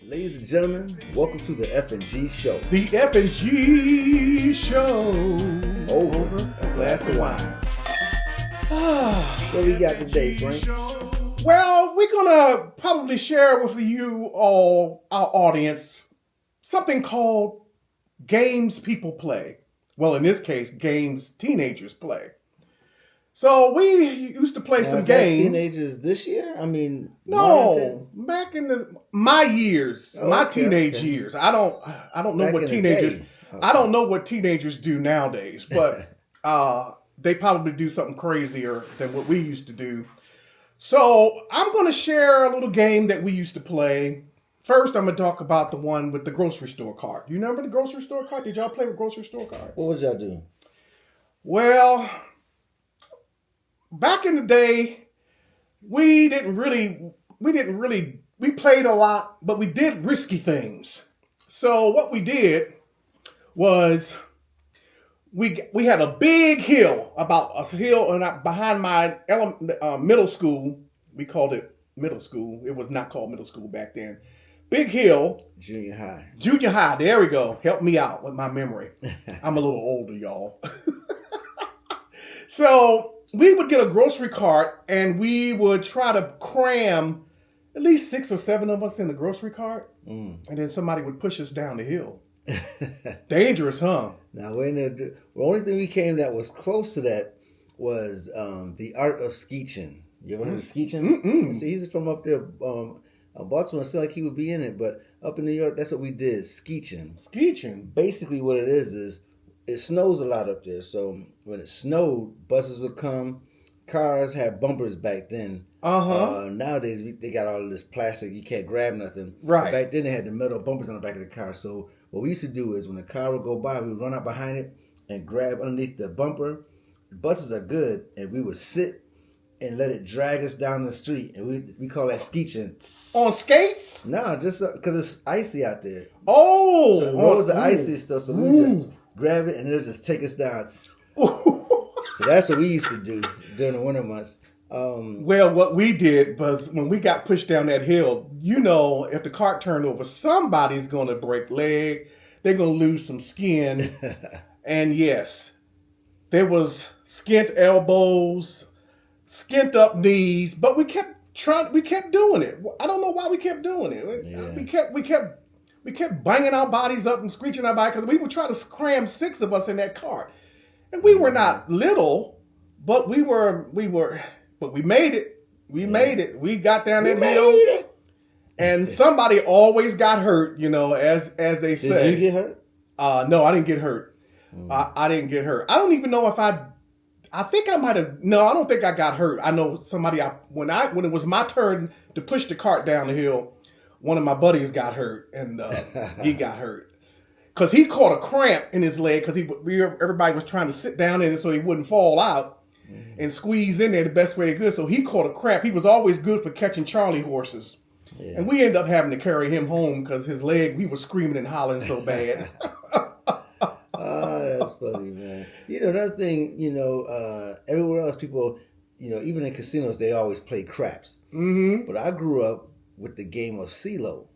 Ladies and gentlemen, welcome to the F&G Show. The F&G Show. Over a glass of wine. What we got today, Frank? Well, we're going to probably share with you all, our audience, something called games people play. Well, in this case, games teenagers play. So we used to play some games. Teenagers this year? I mean, no, back in my years, my teenage years. I don't know what teenagers. I don't know what teenagers do nowadays, but they probably do something crazier than what we used to do. So I'm going to share a little game that we used to play. First, I'm going to talk about the one with the grocery store card. You remember the grocery store card? Did y'all play with grocery store cards? What would y'all do? Well, back in the day, we played a lot, but we did risky things. So what we did was we had a big hill, about a hill behind my middle school. We called it middle school. It was not called middle school back then. Big hill. Junior high. Junior high. There we go. Help me out with my memory. I'm a little older, y'all. So we would get a grocery cart and we would try to cram at least 6 or 7 of us in the grocery cart. And then somebody would push us down the hill. Dangerous, huh? Now, the only thing we came that was close to that was the art of skeeching. You ever heard of skeeching? See, he's from up there, Baltimore. It sounded like he would be in it, but up in New York, that's what we did, skeeching. Skeeching? Basically what it is it snows a lot up there. So when it snowed, buses would come. Cars had bumpers back then. Nowadays, they got all of this plastic. You can't grab nothing. Right. But back then, they had the metal bumpers on the back of the car. So what we used to do is when the car would go by, we would run out behind it and grab underneath the bumper. The buses are good. And we would sit and let it drag us down the street. And we call that skeeching. On skates? No, just because it's icy out there. Oh! So the roads are icy stuff. So we just grab it and it'll just take us down. So that's what we used to do during the winter months. Well, what we did was when we got pushed down that hill, if the cart turned over, somebody's going to break leg. They're going to lose some skin. And yes, there was skint elbows, skint up knees, but we kept doing it. I don't know why we kept doing it. Yeah. We kept banging our bodies up and screeching our bodies because we would try to cram 6 of us in that cart. And we were not little, but we made it. We made it. We got down that hill. And somebody always got hurt, as they say. Did you get hurt? No, I didn't get hurt. I didn't get hurt. I don't even know if I think I might have. No, I don't think I got hurt. I know somebody. When it was my turn to push the cart down the hill, one of my buddies got hurt, and he got hurt because he caught a cramp in his leg because everybody was trying to sit down in it so he wouldn't fall out and squeeze in there the best way he could. So he caught a cramp. He was always good for catching Charlie horses, and we ended up having to carry him home because his leg. We were screaming and hollering so bad. That's funny, man. Another thing, everywhere else, people, even in casinos, they always play craps. Mm-hmm. But I grew up with the game of CeeLo.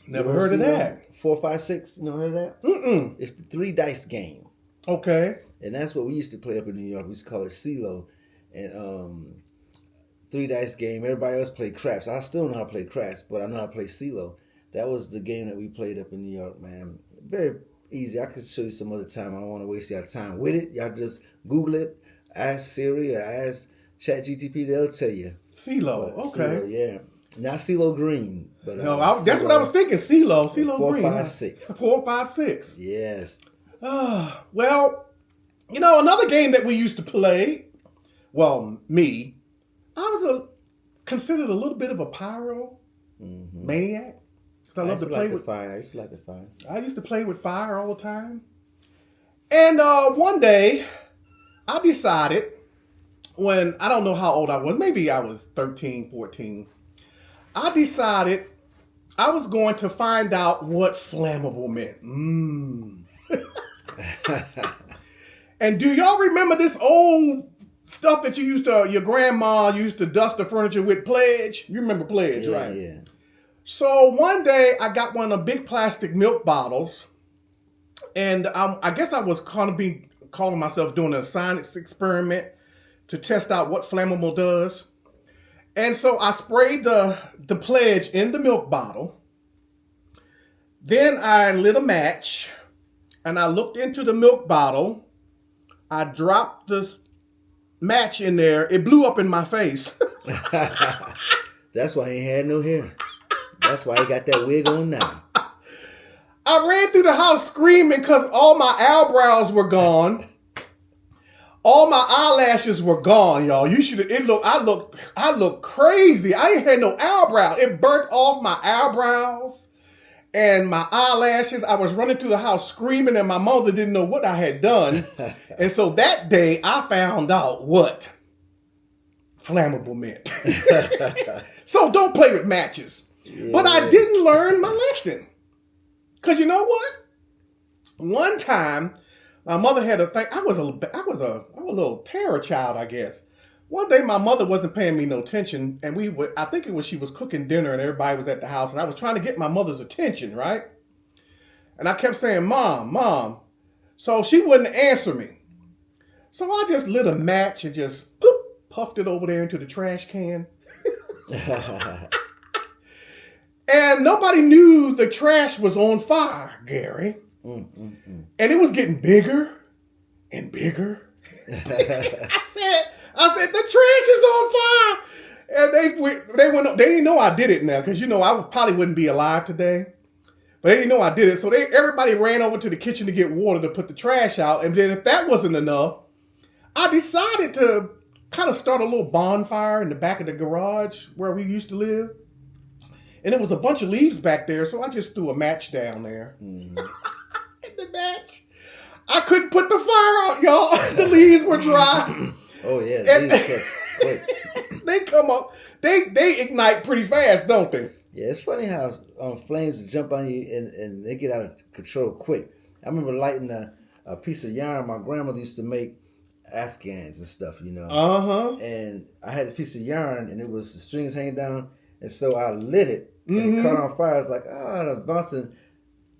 Never heard of that. 4, 5, 6. You never heard of that? Mm-mm. It's the 3 dice game. Okay. And that's what we used to play up in New York. We used to call it CeeLo. And 3 dice game. Everybody else played craps. I still know how to play craps, but I know how to play CeeLo. That was the game that we played up in New York, man. Very easy. I could show you some other time. I don't want to waste your time with it. Y'all just Google it, ask Siri or ask ChatGTP. They'll tell you. CeeLo, okay. CeeLo, yeah. Not CeeLo Green. But no, that's what I was thinking. CeeLo Green. 4, 5, 6. 4, 5, 6. Yes. Well, another game that we used to play, well, me, I was considered a little bit of a pyro maniac. I love to play with fire. I used to like the fire. I used to play with fire all the time. And one day, I decided, when, I don't know how old I was, maybe I was 13, 14, I decided I was going to find out what flammable meant. And do y'all remember this old stuff that your grandma used to dust the furniture with, Pledge? You remember Pledge, right? Yeah. So one day I got one of the big plastic milk bottles, and I guess I was calling myself doing a science experiment to test out what flammable does. And so I sprayed the pledge in the milk bottle. Then I lit a match and I looked into the milk bottle. I dropped this match in there. It blew up in my face. That's why he had no hair. That's why he got that wig on now. I ran through the house screaming because all my eyebrows were gone. All my eyelashes were gone, y'all. I looked crazy. I ain't had no eyebrow. It burnt off my eyebrows and my eyelashes. I was running through the house screaming, and my mother didn't know what I had done. And so that day, I found out what flammable meant. So don't play with matches. Yeah. But I didn't learn my lesson. Because you know what? One time, my mother had a thing. I was a little terror child, I guess. One day, my mother wasn't paying me no attention, and I think it was she was cooking dinner, and everybody was at the house, and I was trying to get my mother's attention, right? And I kept saying, "Mom, Mom." So she wouldn't answer me. So I just lit a match and just puffed it over there into the trash can. And nobody knew the trash was on fire, Gary. And it was getting bigger and bigger. I said, the trash is on fire. And they didn't know I did it now, because I probably wouldn't be alive today. But they didn't know I did it. So everybody ran over to the kitchen to get water to put the trash out. And then if that wasn't enough, I decided to kind of start a little bonfire in the back of the garage where we used to live. And there was a bunch of leaves back there, so I just threw a match down there. In the match. I couldn't put the fire out, y'all. The leaves were dry. Oh, yeah. The leaves quick. They come up. They ignite pretty fast, don't they? Yeah, it's funny how flames jump on you and they get out of control quick. I remember lighting a piece of yarn my grandmother used to make Afghans and stuff, And I had this piece of yarn, and it was the strings hanging down. And so I lit it, and it caught on fire. I was like, I was bouncing.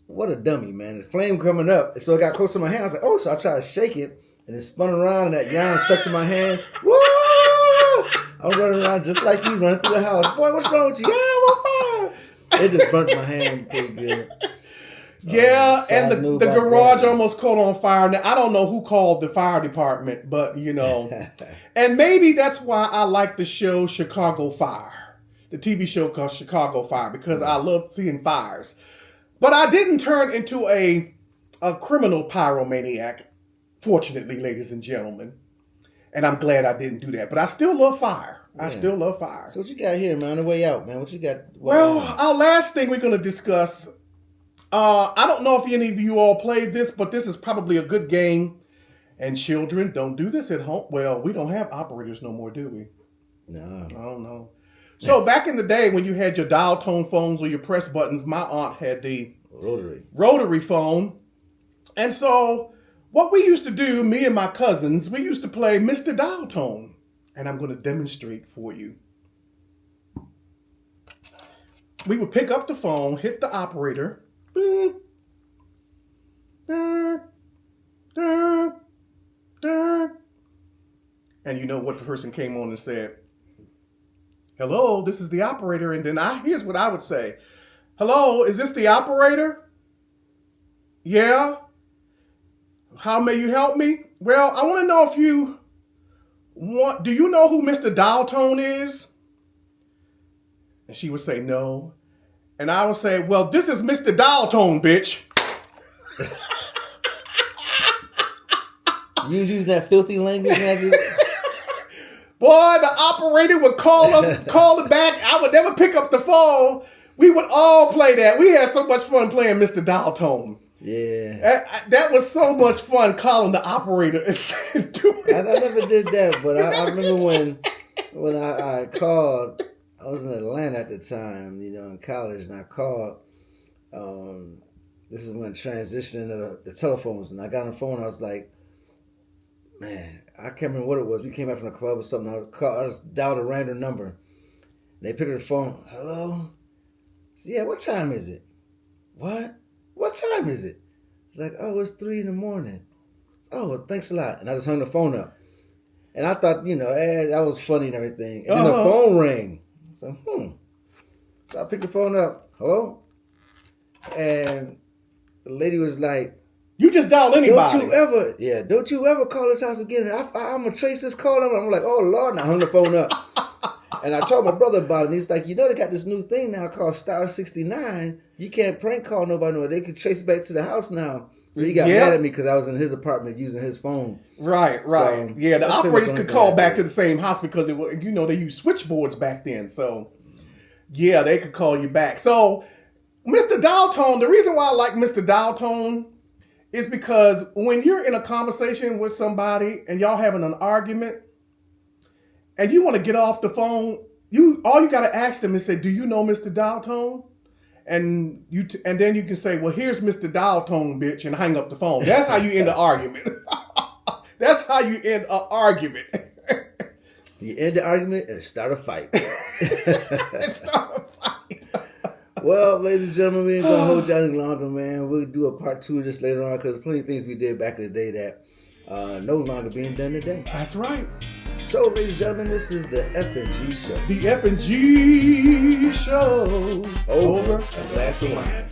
What a dummy, man. The flame coming up. And so it got close to my hand. I was like, so I tried to shake it, and it spun around, and that yarn stuck to my hand. Woo! I was running around just like you, running through the house. Boy, what's wrong with you? On fire! It just burnt my hand pretty good. Yeah, and the garage almost caught on fire. Now, I don't know who called the fire department, but, And maybe that's why I like the show Chicago Fire. The TV show called Chicago Fire, because I love seeing fires. But I didn't turn into a criminal pyromaniac, fortunately, ladies and gentlemen. And I'm glad I didn't do that. But I still love fire. Yeah. I still love fire. So what you got here, man, on the way out, man? What you got? Well, our last thing we're going to discuss, I don't know if any of you all played this, but this is probably a good game. And children, don't do this at home. Well, we don't have operators no more, do we? No. I don't know. So back in the day when you had your dial tone phones or your press buttons, my aunt had the rotary phone. And so what we used to do, me and my cousins, we used to play Mr. Dial Tone. And I'm going to demonstrate for you. We would pick up the phone, hit the operator. Beep, da, da, da. And you know what the person came on and said? Hello, this is the operator. And then here's what I would say. Hello, is this the operator? Yeah. How may you help me? Well, I want to know if do you know who Mr. Dial Tone is? And she would say no. And I would say, well, this is Mr. Dial Tone, bitch. You was using that filthy language, man. Boy, the operator would call it back. I would never pick up the phone. We would all play that. We had so much fun playing Mr. Dial Tone. Yeah. That was so much fun calling the operator. I never did that, but I remember when I called, I was in Atlanta at the time, in college, and I called. This is when transitioning to the telephones, and I got on the phone, I was like, man, I can't remember what it was. We came back from the club or something. I just dialed a random number. They picked up the phone. Hello? said, yeah, what time is it? What? What time is it? It's like, oh, it's 3 a.m. Oh, well, thanks a lot. And I just hung the phone up. And I thought, that was funny and everything. And then the phone rang. So, So I picked the phone up. Hello? And the lady was like, you just dial anybody. Don't you ever call this house again. I'm going to trace this call number. I'm like, oh, Lord. And I hung the phone up. And I told my brother about it. And he's like, they got this new thing now called Star 69. You can't prank call nobody no more. They can trace back to the house now. So he got mad at me because I was in his apartment using his phone. Right. So, yeah, the operators could call back to the same house because they used switchboards back then. So, yeah, they could call you back. So, Mr. Dial Tone, the reason why I like Mr. Dial Tone is because when you're in a conversation with somebody and y'all having an argument and you want to get off the phone, all you got to ask them is say, do you know Mr. Dial Tone? And then you can say, well, here's Mr. Dial Tone, bitch, and hang up the phone. That's how you end the argument. That's how you end an argument. You end the argument and start a fight. Start a fight. Well, ladies and gentlemen, we ain't going to hold you any longer, man. We'll do a part 2 of this later on because there's plenty of things we did back in the day that no longer being done today. That's right. So, ladies and gentlemen, this is the F&G Show. The F&G Show. Over a glass of wine.